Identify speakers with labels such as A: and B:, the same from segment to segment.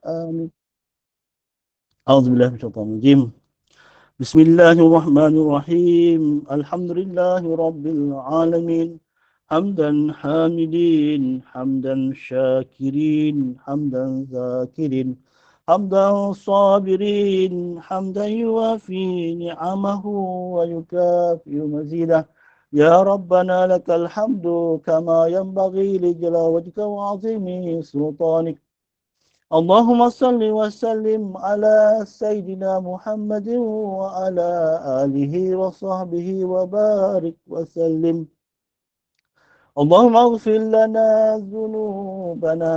A: آمين. أعوذ بالله من الشيطان الرجيم. بسم الله الرحمن الرحيم. الحمد لله رب العالمين. حمدا حامدين، حمدا شاكرين، حمدا ذاكرين، حمدا صابرين، حمدا يوافي نعمه ويكافئ مزيده. يا ربنا لك الحمد كما ينبغي لجلال وجهك وعظيم سلطانك. اللهم صل وسلم على سيدنا محمد وعلى آله وصحبه وبارك وسلم. اللهم اغفر لنا ذنوبنا،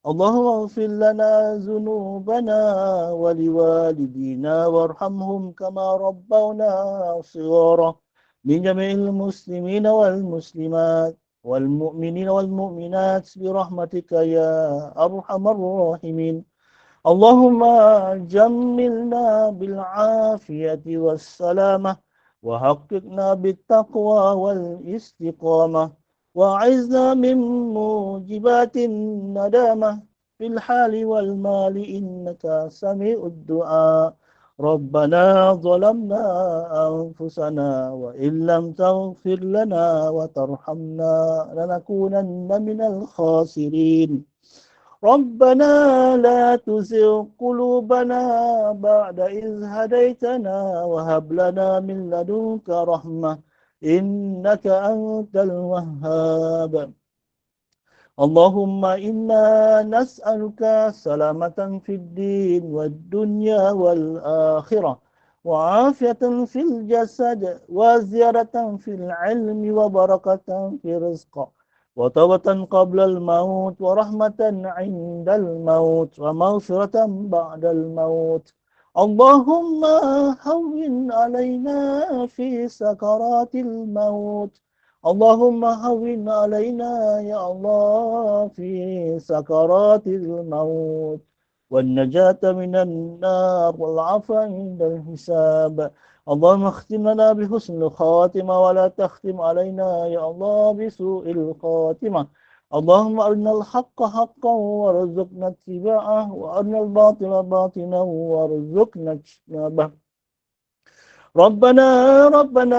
A: اللهم اغفر لنا ذنوبنا ولوالدينا وارحمهم كما ربونا صغارا. من جميع المسلمين والمسلمات والمؤمنين والمؤمنات برحمتك يا أرحم الراحمين. اللهم جملنا بالعافية والسلامة، وحققنا بالتقوى والاستقامة، وأعذنا من موجبات الندامة في الحال والمال إنك سميع الدعاء. ربنا ظلمنا أنفسنا وإن لم تغفر لنا وترحمنا لنكونن من الخاسرين. ربنا لا تزغ قلوبنا بعد إذ هديتنا وهب لنا من لدنك رحمة إنك أنت الوهاب. اللهم إنا نسألك سلامة في الدين والدنيا والآخرة، وعافية في الجسد، وزيادة في العلم، وبركة في الرزق، وتوبة قبل الموت، ورحمة عند الموت، ومغفرة بعد الموت. اللهم هون علينا في سكرات الموت. اللهم هون علينا يا الله في سكرات الموت، والنجاة من النار، والعفو عند الحساب. اللهم اختم لنا بحسن الخاتمة، ولا تختم علينا يا الله بسوء الخاتمة. اللهم أرنا الحق حقا وارزقنا اتباعه، وأرنا الباطل باطلا وارزقنا اجتنابه. ربنا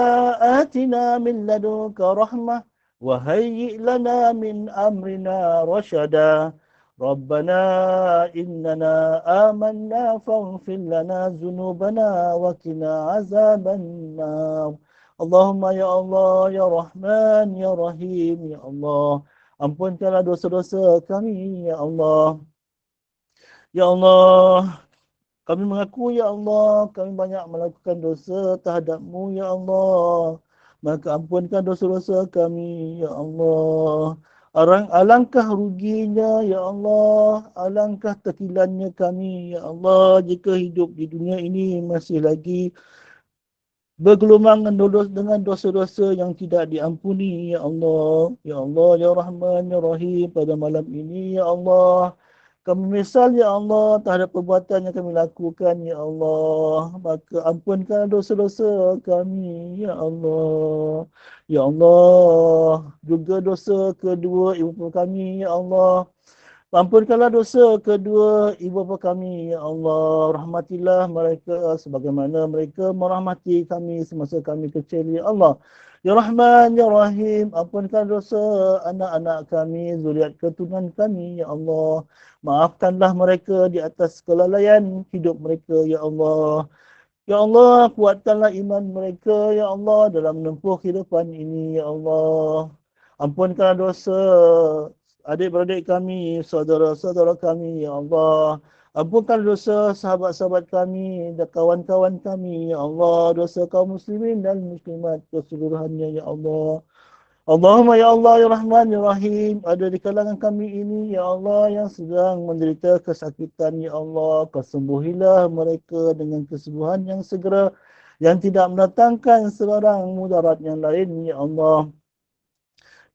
A: آتنا من لدنك رحمة، وهيئ لنا من أمرنا رشدا. ربنا إننا آمنا فاغفر لنا ذنوبنا وقنا عذاب النار. اللهم ya Allah, ya Rahman, ya Rahim, ya Allah. Ampunkanlah dosa-dosa kami, ya Allah. Ya Allah, kami mengaku, ya Allah, kami banyak melakukan dosa terhadap-Mu, ya Allah. Maka ampunkan dosa-dosa kami, ya Allah. Alangkah ruginya, ya Allah. Alangkah terkilannya kami, ya Allah, jika hidup di dunia ini masih lagi bergelumang dengan dosa-dosa yang tidak diampuni, ya Allah. Ya Allah, ya Rahman, ya Rahim, pada malam ini, ya Allah, kami menyesal, ya Allah, terhadap perbuatan yang kami lakukan, ya Allah. Maka ampunkan dosa-dosa kami, ya Allah. Ya Allah, juga dosa kedua ibu bapa kami, ya Allah. Ampunkanlah dosa kedua ibu bapa kami, ya Allah. Rahmatilah mereka sebagaimana mereka merahmati kami semasa kami kecil, ya Allah. Ya Rahman, ya Rahim, ampunkan dosa anak-anak kami, zuriat keturunan kami, ya Allah. Maafkanlah mereka di atas kelalaian hidup mereka, ya Allah. Ya Allah, kuatkanlah iman mereka, ya Allah, dalam menempuh kehidupan ini, ya Allah. Ampunkanlah dosa adik-beradik kami, saudara-saudara kami, ya Allah. Ampunkan dosa sahabat-sahabat kami dan kawan-kawan kami, ya Allah. Dosa kaum muslimin dan muslimat keseluruhannya, ya Allah. Allahumma ya Allah, ya Rahman, ya Rahim, ada di kalangan kami ini, ya Allah, yang sedang menderita kesakitan, ya Allah. Kesembuhilah mereka dengan kesembuhan yang segera, yang tidak mendatangkan sebarang mudarat yang lain, ya Allah.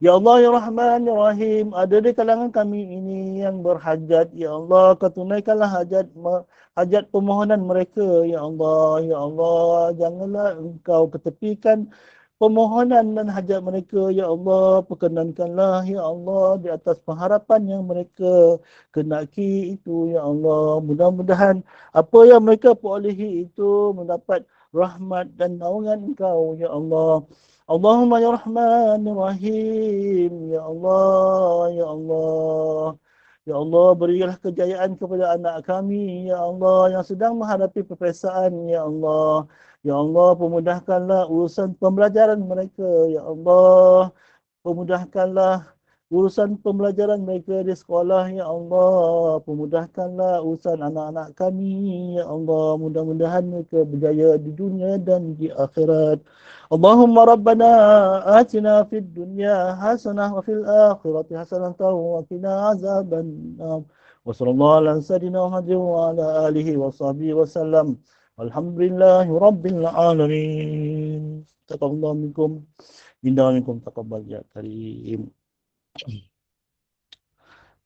A: Ya Allah, ya Rahman, ya Rahim, ada di kalangan kami ini yang berhajat, ya Allah, kau tunaikanlah hajat permohonan mereka, ya Allah, ya Allah, janganlah engkau ketepikan permohonan dan hajat mereka, Ya Allah, perkenankanlah, Ya Allah, di atas pengharapan yang mereka kenaki itu, Ya Allah. Mudah-mudahan apa yang mereka perolehi itu mendapat rahmat dan naungan Engkau, Ya Allah. Allahumma ya Rahman ya Rahim, Ya Allah, Ya Allah. Ya Allah, berilah kejayaan kepada anak kami, Ya Allah, yang sedang menghadapi peperiksaan, Ya Allah. Ya Allah, pemudahkanlah urusan pembelajaran mereka, Ya Allah. Pemudahkanlah urusan pembelajaran mereka di sekolah, Ya Allah. Pemudahkanlah urusan anak-anak kami, Ya Allah. Mudah-mudahan mereka berjaya di dunia dan di akhirat. Allahumma Rabbana atina fid dunya hasanah wa fil akhirati hasanah wa qina azaban nar. Wa sallallahu ala sayyidina Muhammadin wa ala alihi wa sahbihi wa sallam. Alhamdulillahi Rabbil Alamin. Taqabbalallahu minkum. Inna minkum taqabbal ya karim.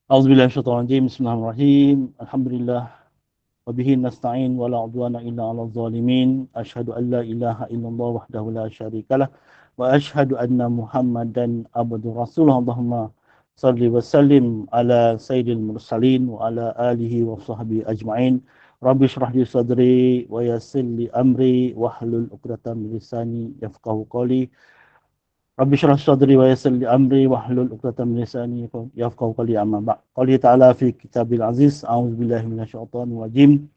A: A'udzubillahi minasyaitonir rajim. Bismillahirrahmanirrahim. Alhamdulillah wa bihi nasta'in wa la 'udwana illa 'alal zalimin. Asyhadu an la ilaha illallah wahdahu la syarikalah wa asyhadu anna Muhammadan abduhu rasulullah. Allahumma salli wa sallim ala sayyidil mursalin wa ala alihi wa sahbihi ajma'in. Rabbi shrah li sadri wa yassir li amri wahlul 'uqdatam min lisani yafqahu qawli. Rabbi shrah sadri wa yassir li amri wahlul 'uqdatam min lisani yafqahu qawli, amma ba'd. Qawli ta'ala fi kitabil aziz, a'udzu billahi minasyaitonir rajim.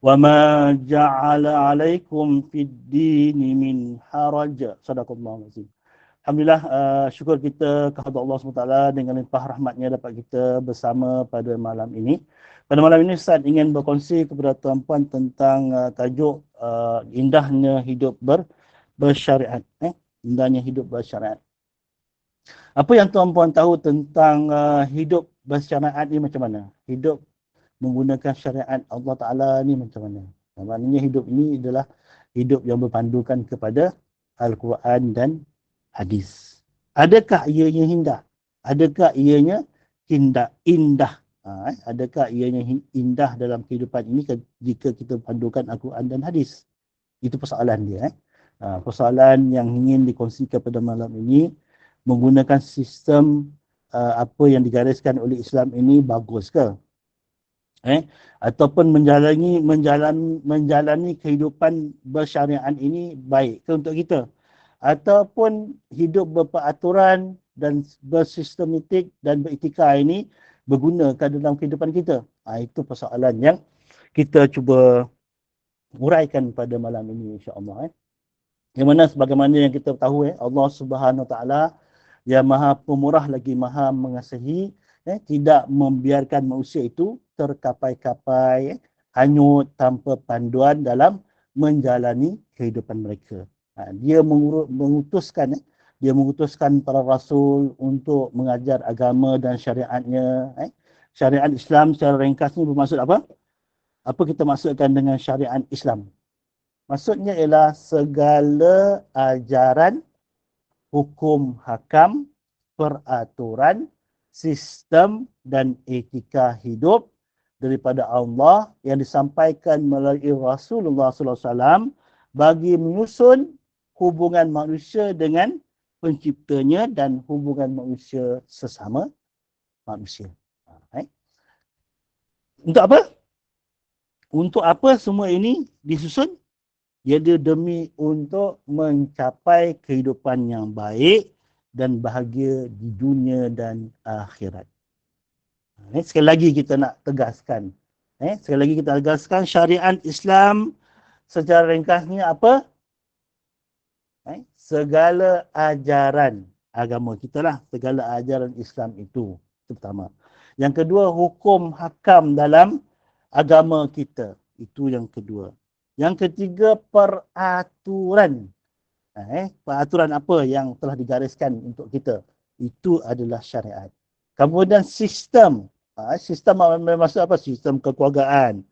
A: Wa ma ja'ala 'alaikum fid dini min haraj. Sadaqallahu azim. Alhamdulillah, syukur kita kepada Allah SWT dengan limpah rahmatnya dapat kita bersama pada malam ini. Pada malam ini Ustaz ingin berkongsi kepada tuan-puan tentang tajuk indahnya hidup bersyariat. Indahnya hidup bersyariat. Apa yang tuan-puan tahu tentang hidup bersyariat ni macam mana? Hidup menggunakan syariat Allah Ta'ala ni macam mana? Maknanya hidup ini adalah hidup yang berpandukan kepada Al-Quran dan hadis. Adakah ianya indah? Adakah ianya indah? Adakah ianya indah dalam kehidupan ini jika kita pandukan Al-Quran dan hadis? Itu persoalan dia. Persoalan yang ingin dikongsikan pada malam ini, menggunakan sistem apa yang digariskan oleh Islam ini bagus ke? Ataupun menjalani kehidupan bersyariat ini baik ke untuk kita? Ataupun hidup berperaturan dan bersistematik dan beretika ini berguna ke dalam kehidupan kita? Itu persoalan yang kita cuba uraikan pada malam ini, insya-Allah. Yang mana sebagaimana yang kita tahu, Allah Subhanahu Wa Taala yang Maha Pemurah lagi Maha Mengasihi, tidak membiarkan manusia itu terkapai-kapai, hanyut tanpa panduan dalam menjalani kehidupan mereka. Dia mengutuskan para rasul untuk mengajar agama dan syariatnya. Syariat Islam secara ringkas ni bermaksud apa? Apa kita maksudkan dengan syariat Islam? Maksudnya ialah segala ajaran, hukum hakam, peraturan, sistem dan etika hidup daripada Allah yang disampaikan melalui Rasulullah SAW bagi menyusun hubungan manusia dengan penciptanya dan hubungan manusia sesama manusia. Untuk apa? Untuk apa semua ini disusun? Iaitu demi untuk mencapai kehidupan yang baik dan bahagia di dunia dan akhirat. Sekali lagi kita nak tegaskan. Sekali lagi kita tegaskan, syariat Islam secara ringkasnya apa? Segala ajaran agama kita lah. Segala ajaran Islam itu. Itu pertama. Yang kedua, hukum hakam dalam agama kita. Itu yang kedua. Yang ketiga, peraturan. Peraturan apa yang telah digariskan untuk kita? Itu adalah syariat. Kemudian sistem. Sistem maksud apa? Sistem kekeluargaan,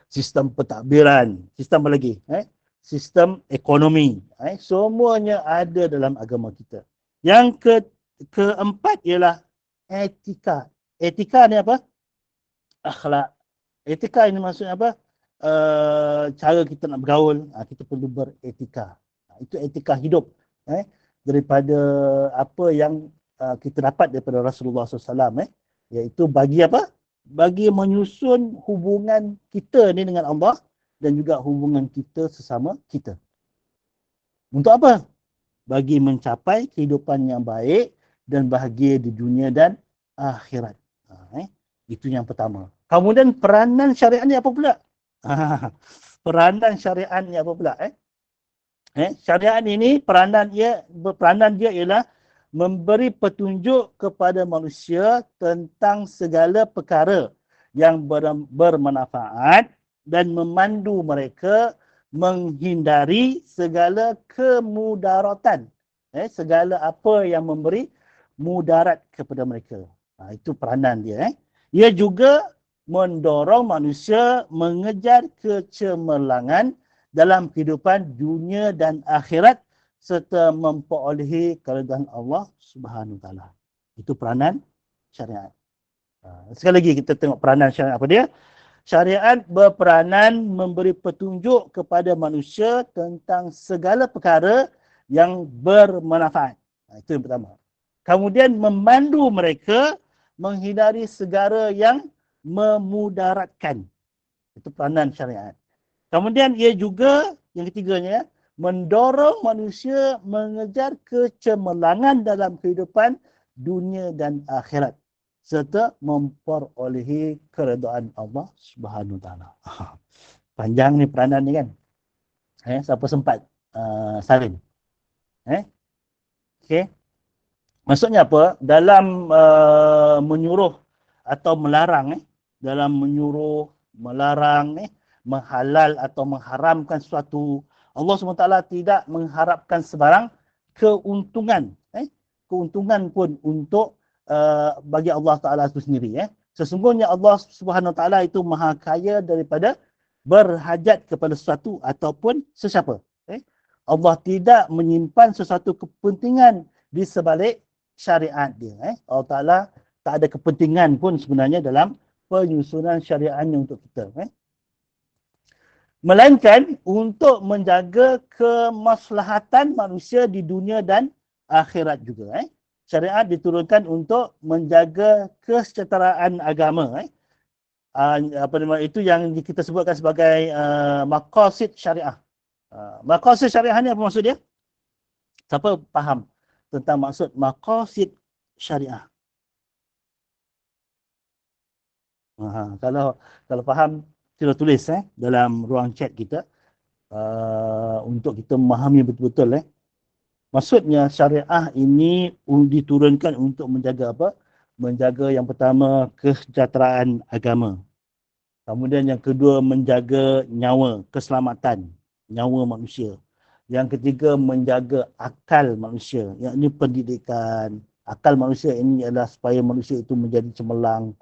A: sistem pentadbiran, sistem apa lagi? Sistem ekonomi. Semuanya ada dalam agama kita. Yang keempat ialah etika. Etika ni apa? Akhlak. Etika ini maksudnya apa? Cara kita nak bergaul, kita perlu beretika. Itu etika hidup. daripada apa yang kita dapat daripada Rasulullah SAW, iaitu bagi apa? Bagi menyusun hubungan kita ni dengan Allah dan juga hubungan kita sesama kita. Untuk apa? Bagi mencapai kehidupan yang baik dan bahagia di dunia dan akhirat. Itu yang pertama. Kemudian peranan syariat ni apa pula? Peranan syariat ni apa pula? Syariat ini peranan dia ialah memberi petunjuk kepada manusia tentang segala perkara yang bermanfaat dan memandu mereka menghindari segala kemudaratan. Segala apa yang memberi mudarat kepada mereka. Itu peranan dia. Ia juga mendorong manusia mengejar kecemerlangan dalam kehidupan dunia dan akhirat serta memperolehi keridhaan Allah Subhanahu Wa Taala. Itu peranan syariat. Sekali lagi kita tengok peranan syariat apa dia? Syariat berperanan memberi petunjuk kepada manusia tentang segala perkara yang bermanfaat. Itu yang pertama. Kemudian memandu mereka menghindari segala yang memudaratkan. Itu peranan syariat. Kemudian ia juga, yang ketiganya, mendorong manusia mengejar kecemerlangan dalam kehidupan dunia dan akhirat serta memperolehi keredaan Allah Subhanahu Wa Taala. Panjang ni peranan ni kan. Siapa sempat salin. Okey. Maksudnya apa? Dalam menyuruh atau melarang, dalam menyuruh, melarang, menghalal atau mengharamkan sesuatu, Allah SWT tidak mengharapkan sebarang keuntungan. Keuntungan pun untuk bagi Allah Ta'ala itu sendiri. Sesungguhnya Allah Subhanahu Ta'ala itu maha kaya daripada berhajat kepada sesuatu ataupun sesiapa. Allah tidak menyimpan sesuatu kepentingan di sebalik syariat dia. Allah Ta'ala tak ada kepentingan pun sebenarnya dalam penyusunan syariatnya untuk kita. Melainkan untuk menjaga kemaslahatan manusia di dunia dan akhirat juga. Syariat diturunkan untuk menjaga kesejahteraan agama. Itu yang kita sebutkan sebagai maqasid syariah. Maqasid syariah ni apa maksud dia? Siapa faham tentang maksud maqasid syariah? Kalau faham, sila tulis dalam ruang chat kita untuk kita memahami betul-betul. Maksudnya syariah ini diturunkan untuk menjaga apa? Menjaga yang pertama kesejahteraan agama. Kemudian yang kedua menjaga nyawa, keselamatan nyawa manusia. Yang ketiga menjaga akal manusia. Yang ini pendidikan. Akal manusia ini adalah supaya manusia itu menjadi cemerlang,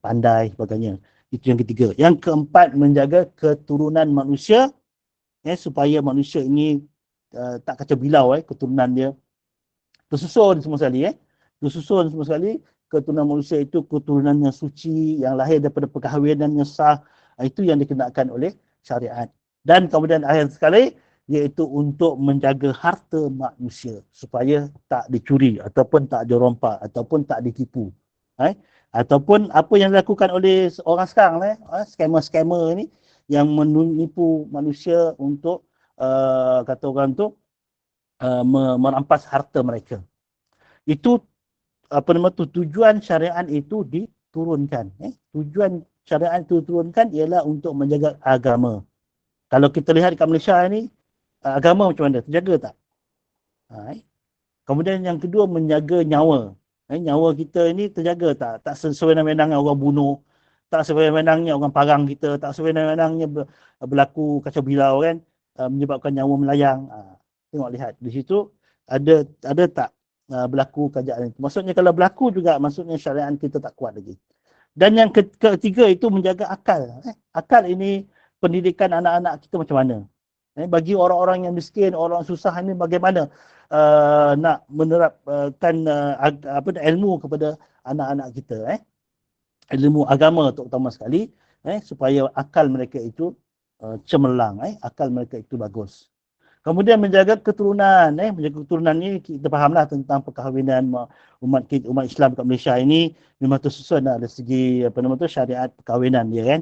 A: pandai sebagainya. Itu yang ketiga. Yang keempat menjaga keturunan manusia, supaya manusia ini tak kacau bilau keturunan dia. Tersusun semua sekali. Tersusun semua sekali. Keturunan manusia itu keturunan yang suci, yang lahir daripada perkahwinan yang sah. Itu yang dikenakan oleh syariat. Dan kemudian akhir sekali, iaitu untuk menjaga harta manusia supaya tak dicuri ataupun tak dirompak ataupun tak ditipu. Ataupun apa yang dilakukan oleh orang sekarang, scammer-scammer ni yang menipu manusia untuk kata orang tu merampas harta mereka. Itu tujuan syariat itu diturunkan. Tujuan syariat itu diturunkan ialah untuk menjaga agama. Kalau kita lihat kat Malaysia ni, agama macam mana? Terjaga tak? Kemudian yang kedua menjaga nyawa. Nyawa kita ni terjaga tak? Tak sewenang-wenangnya orang bunuh, tak sewenang-wenangnya orang parang kita, tak sewenang-wenangnya berlaku kacau bilau kan, menyebabkan nyawa melayang. Tengok lihat di situ ada tak berlaku kerajaan itu. Maksudnya kalau berlaku juga, maksudnya syariat kita tak kuat lagi. Dan yang ketiga itu menjaga akal. Akal ini pendidikan anak-anak kita macam mana. Bagi orang-orang yang miskin, orang susah ini bagaimana nak menerapkan ilmu kepada anak-anak kita. Ilmu agama terutama sekali, supaya akal mereka itu cemerlang, akal mereka itu bagus. Kemudian menjaga keturunan. Menjaga keturunan ni kita fahamlah tentang perkahwinan umat Islam kat Malaysia ini memang tersusun lah dari segi syariat perkahwinan dia kan.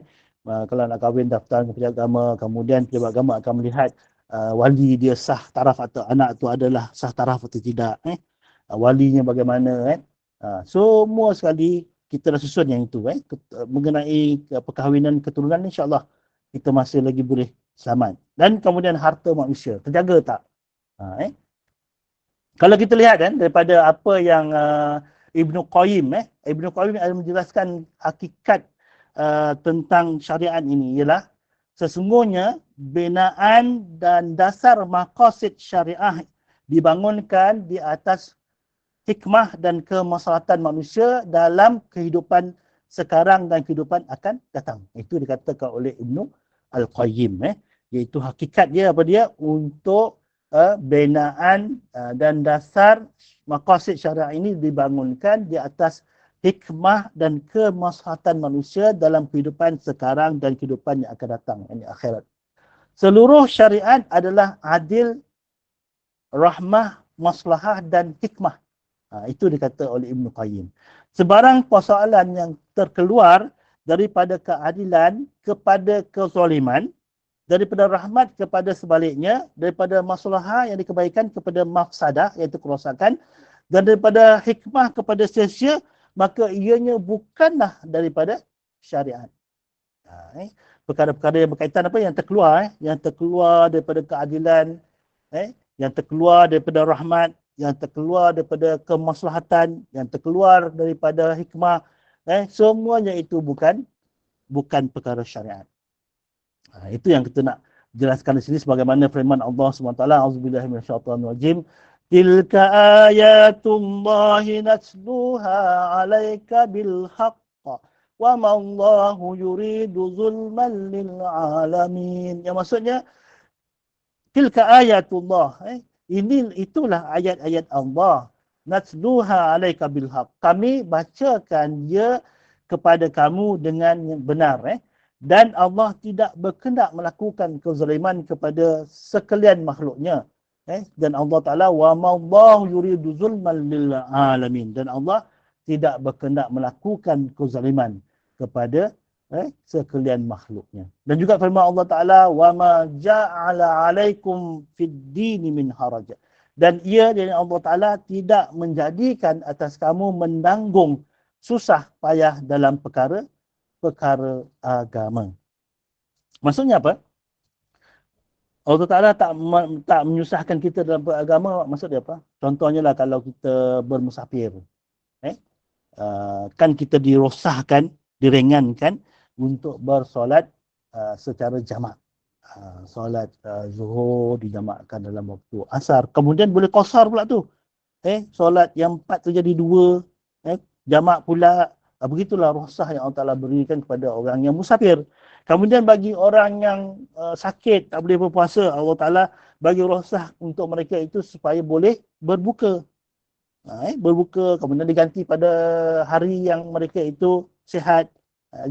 A: Kalau nak kahwin daftar ke pejabat agama, kemudian pejabat agama akan melihat wali dia sah taraf atau anak tu adalah sah taraf atau tidak. Walinya bagaimana kan. Semua sekali kita dah susun yang itu mengenai perkahwinan keturunan, insya-Allah kita masih lagi boleh selamat. Dan kemudian harta manusia terjaga tak? Kalau kita lihat daripada apa yang Ibnu Qayyim Ibnu Qayyim ada menjelaskan hakikat tentang syariat ini ialah sesungguhnya binaan dan dasar maqasid syariah dibangunkan di atas hikmah dan kemaslahatan manusia dalam kehidupan sekarang dan kehidupan akan datang. Itu dikatakan oleh Ibnu Al-Qayyim. Iaitu hakikat dia apa dia? Untuk binaan dan dasar maqasid syariah ini dibangunkan di atas hikmah dan kemaslahatan manusia dalam kehidupan sekarang dan kehidupan yang akan datang, ini akhirat. Seluruh syariat adalah adil, rahmah, maslahah dan hikmah. Itu dikata oleh Ibnu Qayyim. Sebarang persoalan yang terkeluar daripada keadilan kepada kezaliman, daripada rahmat kepada sebaliknya, daripada maslahah yang dikebaikan kepada mafsadah iaitu kerosakan, dan daripada hikmah kepada sia-sia, maka ianya bukanlah daripada syariat. Perkara-perkara yang berkaitan apa yang terkeluar daripada keadilan, yang terkeluar daripada rahmat, yang terkeluar daripada kemaslahatan, yang terkeluar daripada hikmah, semuanya itu bukan perkara syariat. Itu yang kita nak jelaskan di sini sebagaimana firman Allah SWT, auzubillahi minasyaitonirrajim, tilka ayatullahi natluha 'alaika bil haqq wa ma Allahu yuridu zulman lil alamin. Yang maksudnya tilka ayatullah, itulah ayat-ayat Allah. Natluha 'alaika bil haqq. Kami bacakan dia kepada kamu dengan yang benar. Dan Allah tidak berkehendak melakukan kezaliman kepada sekalian makhluknya. Dan Allah Ta'ala wa ma'allahu yuridu zulman lil alamin. Dan Allah tidak berkehendak melakukan kezaliman kepada sekalian makhluknya. Dan juga firman Allah Ta'ala wa ma ja'ala 'alaikum fid dini min haraj. Dan ia dari Allah Ta'ala tidak menjadikan atas kamu menanggung susah payah dalam perkara agama. Maksudnya apa? Allah Ta'ala tak menyusahkan kita dalam agama, maksudnya apa? Contohnya lah kalau kita bermusafir. Kan kita dirosahkan, diringankan untuk bersolat secara jamak. Solat zuhur dijamakkan dalam waktu asar. Kemudian boleh qasar pula tu. Solat yang 4 terjadi 2. Jamak pula. Begitulah rukhsah yang Allah Ta'ala berikan kepada orang yang musafir. Kemudian bagi orang yang sakit, tak boleh berpuasa, Allah Ta'ala bagi rukhsah untuk mereka itu supaya boleh berbuka. Berbuka, kemudian diganti pada hari yang mereka itu sihat.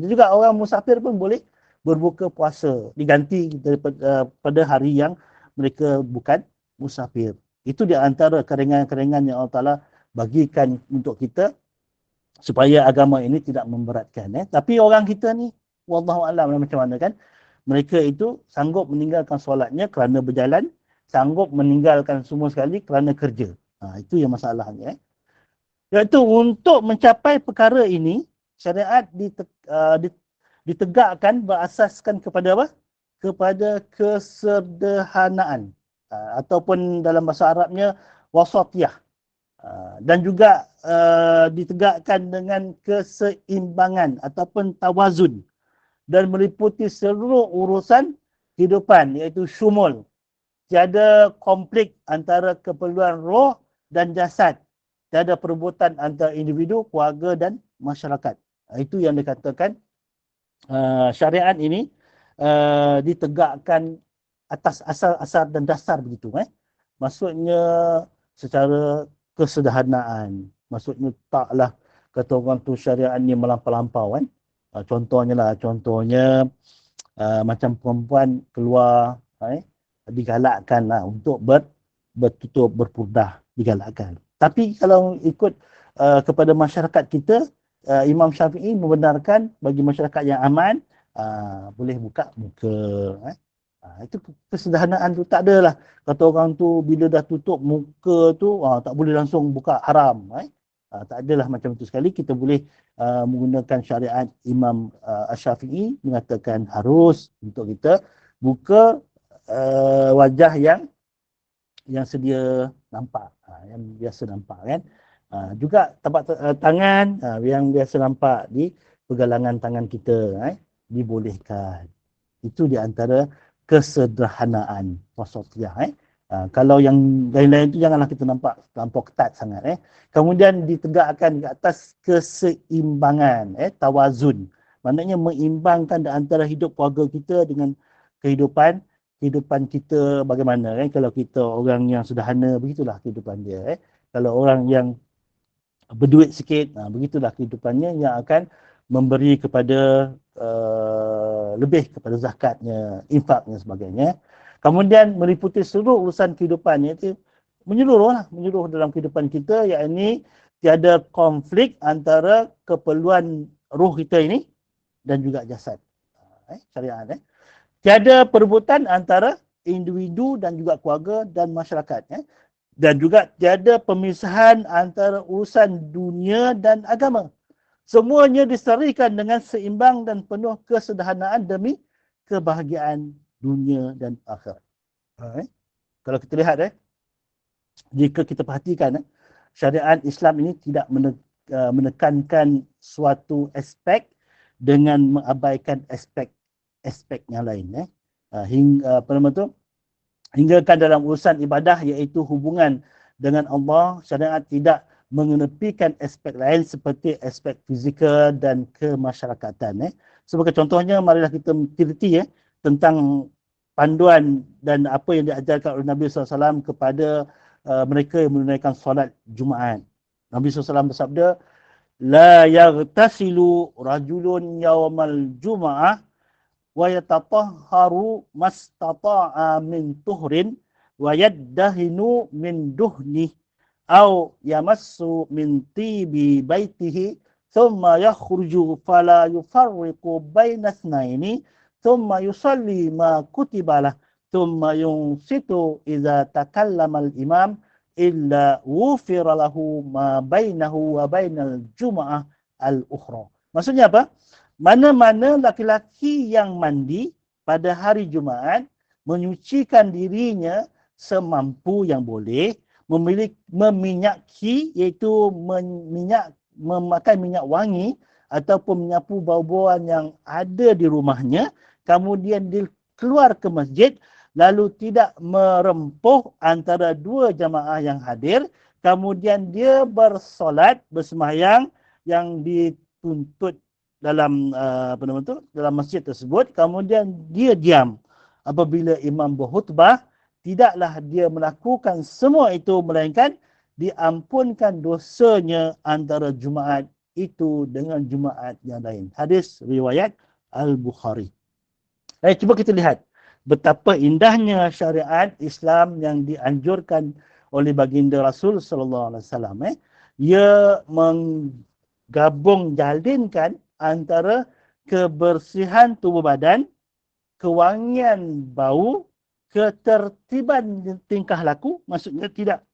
A: Juga orang musafir pun boleh berbuka puasa, diganti pada hari yang mereka bukan musafir. Itu di antara keringan-keringan yang Allah Ta'ala bagikan untuk kita supaya agama ini tidak memberatkan. Tapi orang kita ni, wallahu a'lam macam mana kan, mereka itu sanggup meninggalkan solatnya kerana berjalan, sanggup meninggalkan semua sekali kerana kerja. Itu yang masalahnya. Iaitu untuk mencapai perkara ini, syariat ditegakkan berasaskan kepada apa? Kepada kesederhanaan. Ataupun dalam bahasa Arabnya, wasatiyah. Dan juga ditegakkan dengan keseimbangan ataupun tawazun. Dan meliputi seluruh urusan kehidupan, iaitu syumul. Tiada konflik antara keperluan roh dan jasad. Tiada perebutan antara individu, keluarga dan masyarakat. Itu yang dikatakan syariat ini ditegakkan atas asal-asal dan dasar begitu. Maksudnya secara kesederhanaan. Maksudnya taklah kata orang tu syariat ni melampau-lampau. Contohnya macam perempuan keluar digalakkan untuk bertutup, berpurdah, digalakkan. Tapi kalau ikut kepada masyarakat kita, Imam Syafi'i membenarkan bagi masyarakat yang aman, boleh buka muka. Itu kesederhanaan tu tak adalah. Kata orang tu bila dah tutup muka tu, tak boleh langsung buka, haram. Tak adalah macam itu sekali. Kita boleh menggunakan syariat Imam Syafi'i mengatakan harus untuk kita buka wajah yang sedia nampak, yang biasa nampak kan. Juga tapak tangan yang biasa nampak di pergelangan tangan kita dibolehkan. Itu di antara kesederhanaan wasatiyah. Kalau yang lain-lain itu janganlah kita nampak terlampau ketat sangat. Kemudian ditegakkan di atas keseimbangan, tawazun. Maknanya mengimbangkan di antara hidup keluarga kita dengan kehidupan kita bagaimana kan. Kalau kita orang yang sederhana, begitulah kehidupan dia. Kalau orang yang berduit sikit, begitulah kehidupannya, yang akan memberi kepada lebih kepada zakatnya, infaknya sebagainya. Kemudian meliputi seluruh urusan kehidupannya itu menyeluruh dalam kehidupan kita, yakni tiada konflik antara keperluan roh kita ini dan juga jasad. Syariat. Tiada perebutan antara individu dan juga keluarga dan masyarakat. Dan juga tiada pemisahan antara urusan dunia dan agama. Semuanya diserikan dengan seimbang dan penuh kesederhanaan demi kebahagiaan dunia dan akhirat. Kalau kita lihat, jika kita perhatikan, syariat Islam ini tidak menekankan suatu aspek dengan mengabaikan aspek yang lain. Hinggakan dalam urusan ibadah, iaitu hubungan dengan Allah, syariat tidak mengenepikan aspek lain seperti aspek fizikal dan kemasyarakatan. Sebagai contohnya, marilah kita teliti tentang panduan dan apa yang diajarkan oleh Nabi SAW kepada mereka yang menunaikan solat Jumaat. Nabi SAW bersabda, "La yaghtasilu rajulun yawmal jum'ah wa yatatahharu mastata'a min tuhrin wa yaddahinu min duhni aw yamassu min tibi baitihi thumma yakhruju fala yufarriqu baina ithnaini thumma yusalli ma kutiba lah thumma yunsitu idza takallama al-imam illa wufira lahu ma bainahu wa bainal jum'ah al-ukhra." Maksudnya apa? Mana-mana laki-laki yang mandi pada hari Jumaat, menyucikan dirinya semampu yang boleh, meminyaki, iaitu memakai minyak wangi ataupun menyapu bau-bauan yang ada di rumahnya, kemudian dia keluar ke masjid, lalu tidak merempuh antara dua jamaah yang hadir, kemudian dia bersolat, bersembahyang yang dituntut dalam dalam masjid tersebut, kemudian dia diam apabila imam berkhutbah, tidaklah dia melakukan semua itu melainkan diampunkan dosanya antara Jumaat itu dengan Jumaat yang lain. Hadis riwayat Al-Bukhari. Cuba kita lihat betapa indahnya syariat Islam yang dianjurkan oleh baginda Rasul sallallahu alaihi wasallam. Ia menggabung jalinkan antara kebersihan tubuh badan, kewangian bau, ketertiban tingkah laku, maksudnya tidak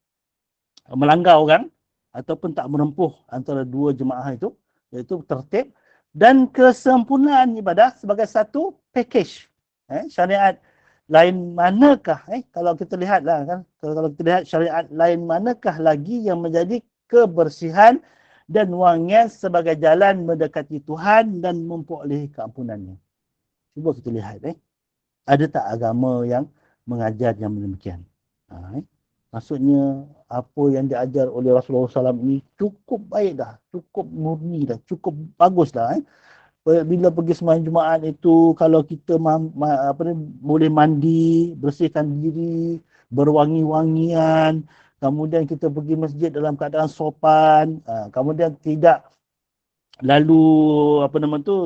A: melanggar orang ataupun tak merempuh antara dua jemaah itu, iaitu tertib, dan kesempurnaan ibadah sebagai satu package. Syariat lain manakah, kalau kita lihatlah kan, kalau kita lihat syariat lain manakah lagi yang menjadi kebersihan dan wangian sebagai jalan mendekati Tuhan dan memperoleh keampunannya. Cuba kita lihat. Ada tak agama yang mengajar yang demikian? Maksudnya apa yang diajar oleh Rasulullah SAW ini cukup baik dah, cukup murni dah, cukup bagus dah. Bila pergi sembahyang Jumaat itu, kalau kita boleh mandi, bersihkan diri, berwangi-wangian, kemudian kita pergi masjid dalam keadaan sopan, kemudian tidak lalu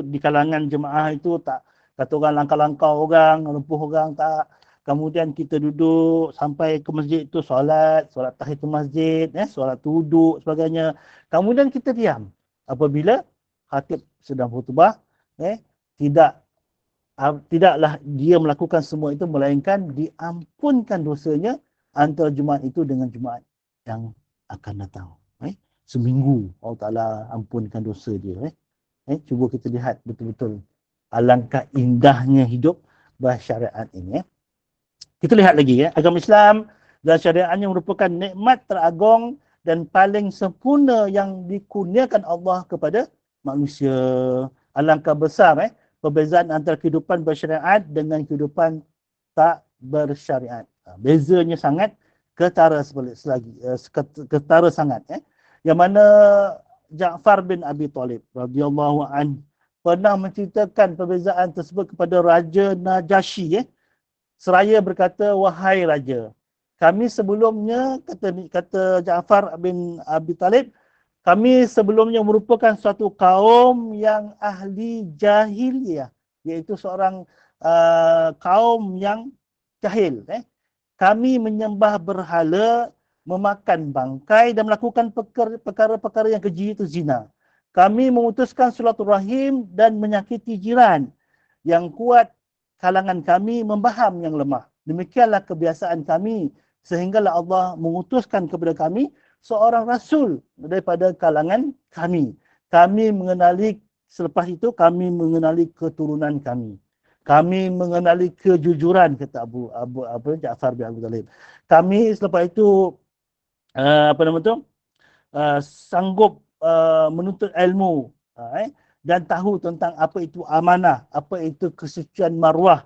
A: di kalangan jemaah itu tak kata orang langkah-langkah orang, lumpuh orang, tak. kemudian kita duduk sampai ke masjid itu solat tahiyatul masjid, solat duduk sebagainya. Kemudian kita diam apabila khatib sedang khutbah, tidak tidaklah dia melakukan semua itu melainkan diampunkan dosanya antara Jumaat itu dengan Jumaat yang akan datang. Seminggu Allah Ta'ala ampunkan dosa dia. Cuba kita lihat betul-betul alangkah indahnya hidup bersyariat ini. Kita lihat lagi agama Islam dan syariatnya merupakan nikmat teragung dan paling sempurna yang dikurniakan Allah kepada manusia. Alangkah besar perbezaan antara kehidupan bersyariat dengan kehidupan tak bersyariat. Bezanya sangat ketara ketara sangat. Yang mana Ja'far bin Abi Talib radhiyallahu anhu pernah menceritakan perbezaan tersebut kepada Raja Najasyi. Seraya berkata, wahai raja, kami sebelumnya, kata Ja'far bin Abi Talib, kami sebelumnya merupakan suatu kaum yang ahli jahiliyah, iaitu seorang kaum yang jahil. Kami menyembah berhala, memakan bangkai dan melakukan perkara-perkara yang keji itu zina. Kami memutuskan silaturahim dan menyakiti jiran. Yang kuat kalangan kami membaham yang lemah. Demikianlah kebiasaan kami sehinggalah Allah mengutuskan kepada kami seorang rasul daripada kalangan kami. Kami mengenali, selepas itu kami mengenali keturunan kami. Kami mengenali kejujuran, kata Ja'far bin Abi Talib. Kami selepas itu sanggup menuntut ilmu dan tahu tentang apa itu amanah, apa itu kesucian maruah.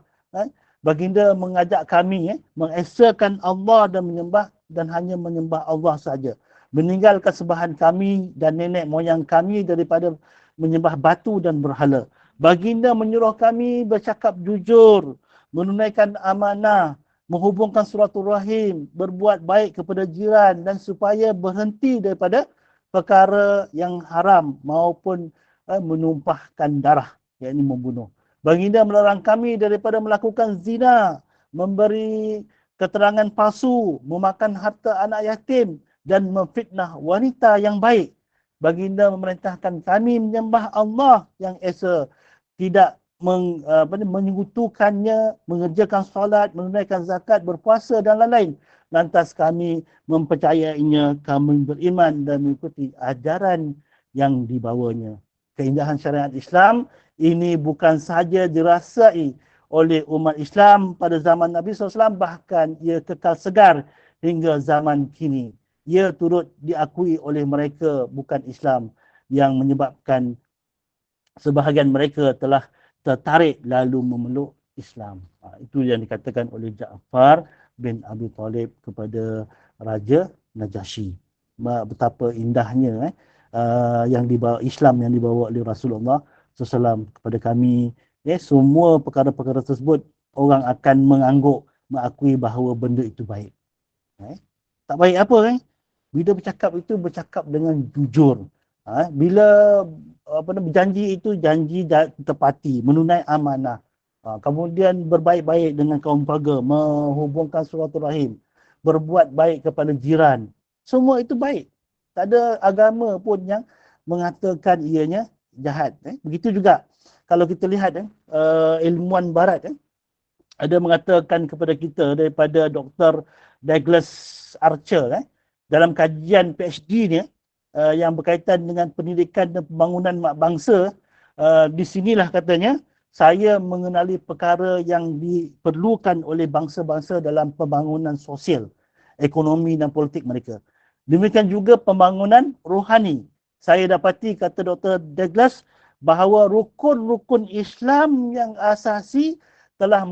A: Baginda mengajak kami mengesakan Allah dan menyembah dan hanya menyembah Allah saja. Meninggalkan sembahan kami dan nenek moyang kami daripada menyembah batu dan berhala. Baginda menyuruh kami bercakap jujur, menunaikan amanah, menghubungkan silaturahim, berbuat baik kepada jiran dan supaya berhenti daripada perkara yang haram maupun menumpahkan darah, yakni membunuh. Baginda melarang kami daripada melakukan zina, memberi keterangan palsu, memakan harta anak yatim dan memfitnah wanita yang baik. Baginda memerintahkan kami menyembah Allah yang esa, tidak menyekutukannya, mengerjakan solat, menunaikan zakat, berpuasa dan lain-lain. Lantas kami mempercayainya, kami beriman dan mengikuti ajaran yang dibawanya. Keindahan syariat Islam ini bukan sahaja dirasai oleh umat Islam pada zaman Nabi SAW, bahkan ia kekal segar hingga zaman kini. Ia turut diakui oleh mereka bukan Islam yang menyebabkan sebahagian mereka telah tertarik lalu memeluk Islam. Itu yang dikatakan oleh Ja'far bin Abi Talib kepada Raja Najasyi. Betapa indahnya yang dibawa Islam yang dibawa oleh Rasulullah SAW kepada kami. Semua perkara-perkara tersebut orang akan mengangguk, mengakui bahawa benda itu baik. Tak baik apa bila bercakap itu bercakap dengan jujur. Bila berjanji itu janji tepati, menunai amanah. Kemudian berbaik-baik dengan kaum keluarga, menghubungkan silaturahim, berbuat baik kepada jiran. Semua itu baik. Tak ada agama pun yang mengatakan ianya jahat. Begitu juga kalau kita lihat ilmuwan barat ada mengatakan kepada kita daripada Dr. Douglas Archer dalam kajian PhD ni yang berkaitan dengan pendidikan dan pembangunan mak bangsa, di sinilah katanya saya mengenali perkara yang diperlukan oleh bangsa-bangsa dalam pembangunan sosial, ekonomi dan politik mereka. Demikian juga pembangunan rohani. Saya dapati, kata Dr. Douglas, bahawa rukun-rukun Islam yang asasi telah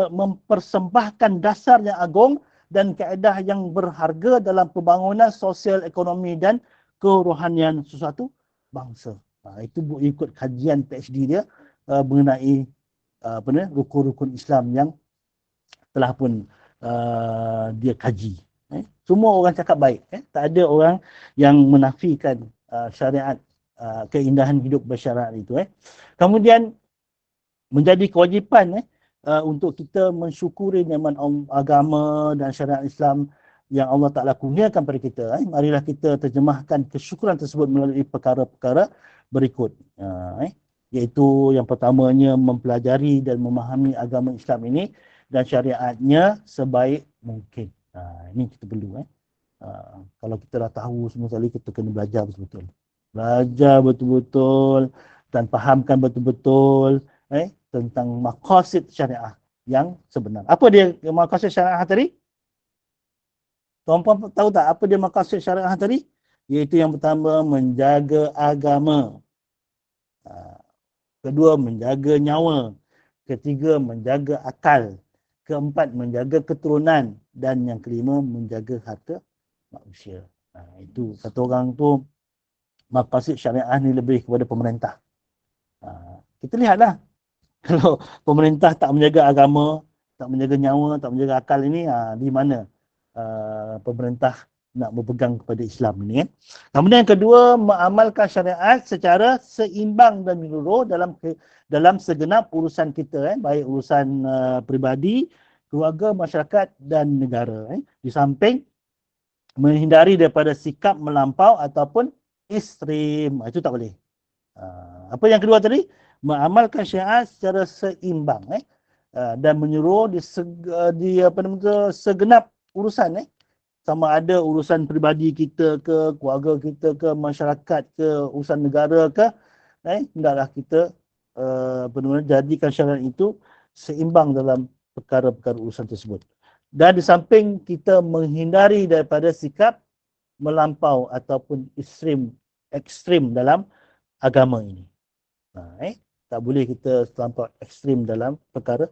A: mempersembahkan dasar yang agung dan kaedah yang berharga dalam pembangunan sosial, ekonomi dan kerohanian sesuatu bangsa. Itu ikut kajian PhD dia mengenai rukun-rukun Islam yang telah pun dia kaji. Semua orang cakap baik. Tak ada orang yang menafikan syariat, keindahan hidup bersyariat itu. Kemudian menjadi kewajipan untuk kita mensyukuri nikmat agama dan syariat Islam yang Allah Ta'ala kurniakan pada kita. Marilah kita terjemahkan kesyukuran tersebut melalui perkara-perkara berikut. Iaitu yang pertamanya mempelajari dan memahami agama Islam ini dan syariatnya sebaik mungkin. Ini kita perlu. Kalau kita dah tahu semua sekali, kita kena belajar betul-betul. Belajar betul-betul dan fahamkan betul-betul tentang maqasid syariah yang sebenar. Apa dia maqasid syariah tadi? Tuan-puan tahu tak apa dia maqasid syariah tadi? Iaitu yang pertama, menjaga agama. Kedua, menjaga nyawa. Ketiga, menjaga akal. Keempat, menjaga keturunan. Dan yang kelima, menjaga harta manusia. Itu kata orang tu, maqasid syariah ni lebih kepada pemerintah. Kita lihatlah, kalau pemerintah tak menjaga agama, tak menjaga nyawa, tak menjaga akal ini, di mana pemerintah nak berpegang kepada Islam ini. Kemudian yang kedua, mengamalkan syariat secara seimbang dan menyeluruh dalam segenap urusan kita, baik urusan peribadi, keluarga, masyarakat dan negara. Di samping menghindari daripada sikap melampau ataupun ekstrim. Itu tak boleh. Apa yang kedua tadi? Mengamalkan syariat secara seimbang dan menyuruh di segenap urusan. Sama ada urusan peribadi kita ke, keluarga kita ke, masyarakat ke, urusan negara ke, hendaklah kita benar-benar jadikan syariat itu seimbang dalam perkara-perkara urusan tersebut. Dan di samping kita menghindari daripada sikap melampau ataupun ekstrim dalam agama ini. Tak boleh kita terlampau ekstrim dalam perkara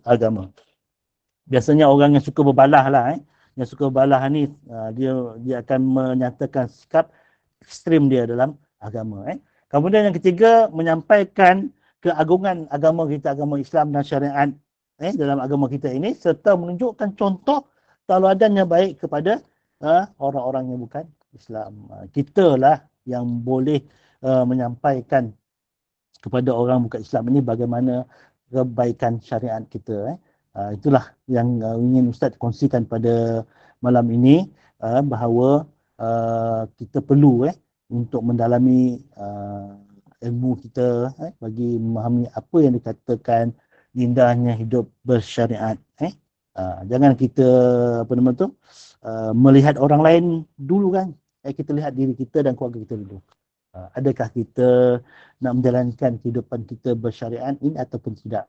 A: agama. Biasanya orang yang suka berbalah lah, yang suka berbalah ni, dia akan menyatakan sikap ekstrim dia dalam agama. Kemudian yang ketiga, menyampaikan keagungan agama kita, agama Islam dan syariat dalam agama kita ini, serta menunjukkan contoh tauladan yang baik kepada orang-orang yang bukan Islam. Kita lah yang boleh menyampaikan kepada orang bukan Islam ini bagaimana kebaikan syariat kita. Itulah yang ingin Ustaz kongsikan pada malam ini, bahawa kita perlu untuk mendalami ilmu kita bagi memahami apa yang dikatakan indahnya hidup bersyariat. Jangan kita melihat orang lain dulu kan. Kita lihat diri kita dan keluarga kita dulu. Adakah kita nak menjalankan kehidupan kita bersyariat ini ataupun tidak?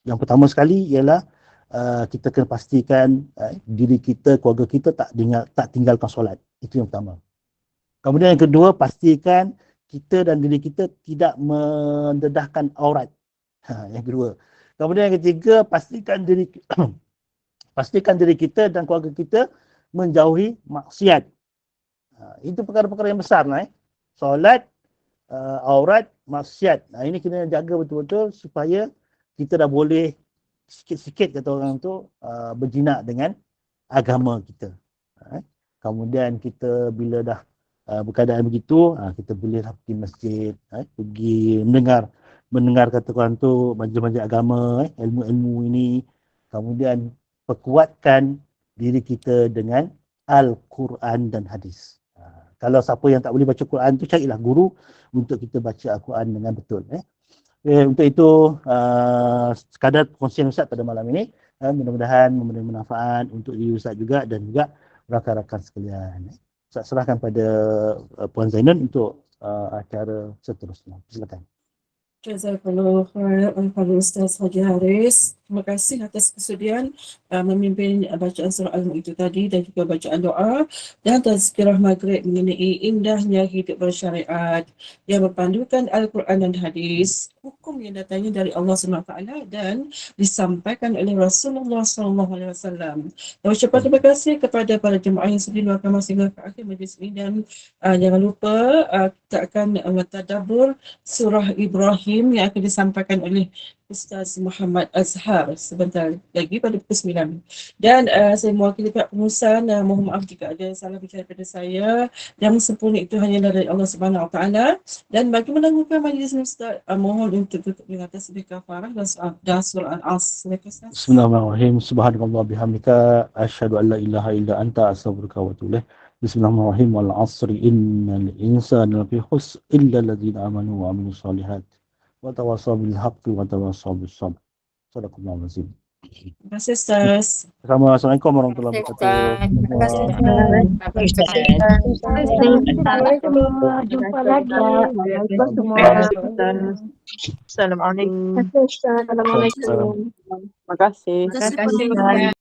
A: Yang pertama sekali ialah kita kena pastikan diri kita, keluarga kita tak tinggalkan solat. Itu yang pertama. Kemudian yang kedua, pastikan kita dan diri kita tidak mendedahkan aurat. Yang kedua. Kemudian yang ketiga, pastikan diri kita dan keluarga kita menjauhi maksiat. Itu perkara-perkara yang besar lah. Solat, aurat, maksiat. Ini kena jaga betul-betul supaya kita dah boleh sikit-sikit kata orang tu berjinak dengan agama kita. Kemudian kita bila dah berkeadaan begitu, kita bolehlah pergi masjid, pergi mendengar kata orang tu majlis-majlis agama, ilmu-ilmu ini. Kemudian perkuatkan diri kita dengan Al-Quran dan hadis. Kalau siapa yang tak boleh baca Quran tu, carilah guru untuk kita baca Al-Quran dengan betul. Untuk itu, sekadar perkongsian Ustaz pada malam ini. Mudah-mudahan memberi manfaat untuk diri Ustaz juga dan juga rakan-rakan sekalian. Ustaz serahkan pada Puan Zainun untuk acara seterusnya. Silakan.
B: Jazakallah khair kepada Ustaz Haji Haris. Terima kasih atas kesudian memimpin bacaan surah Al-Mulk itu tadi dan juga bacaan doa dan tazkirah maghrib mengenai indahnya hidup bersyariat yang berpandukan Al-Quran dan hadis, hukum yang datangnya dari Allah SWT dan disampaikan oleh Rasulullah SAW. Dan ucapan terima kasih kepada para jemaah yang sudi luarkan masa hingga ke akhir majlis ini dan jangan lupa kita akan mentadabbur surah Ibrahim yang akan disampaikan oleh Ustaz Muhammad Azhar. sebentar lagi pada pukul 9. Dan saya mewakili pihak pengurusan, mohon maaf jika ada salah bicara daripada saya. Yang sempurna itu hanya dari Allah Subhanahu Wa Taala. Dan bagi menangguhkan majlis ini Ustaz, mohon untuk tutup dengan tasbih kafarah dan surah Al-As. Silakan Ustaz.
A: Bismillahirrahmanirrahim. Subhanakallah bihamdika asyhadu an la ilaha illa anta astaghfiruka wa atubu ilaik. Bismillahirrahmanirrahim. Wal 'asri innal insana lafi khusr illa alladziina amanu wa 'amilus shalihat wa tawassaw bil haqqi wa tawassaw bis sabr. Shadaqallahul azim.
B: Terima kasih Ustaz.
A: Assalamualaikum warahmatullahi wabarakatuh.
C: Terima kasih.
D: Assalamualaikum. Jumpa lagi. Waalaikumsalam semua.
C: Assalamualaikum.
D: Assalamualaikum.
C: Terima kasih.
B: Terima kasih.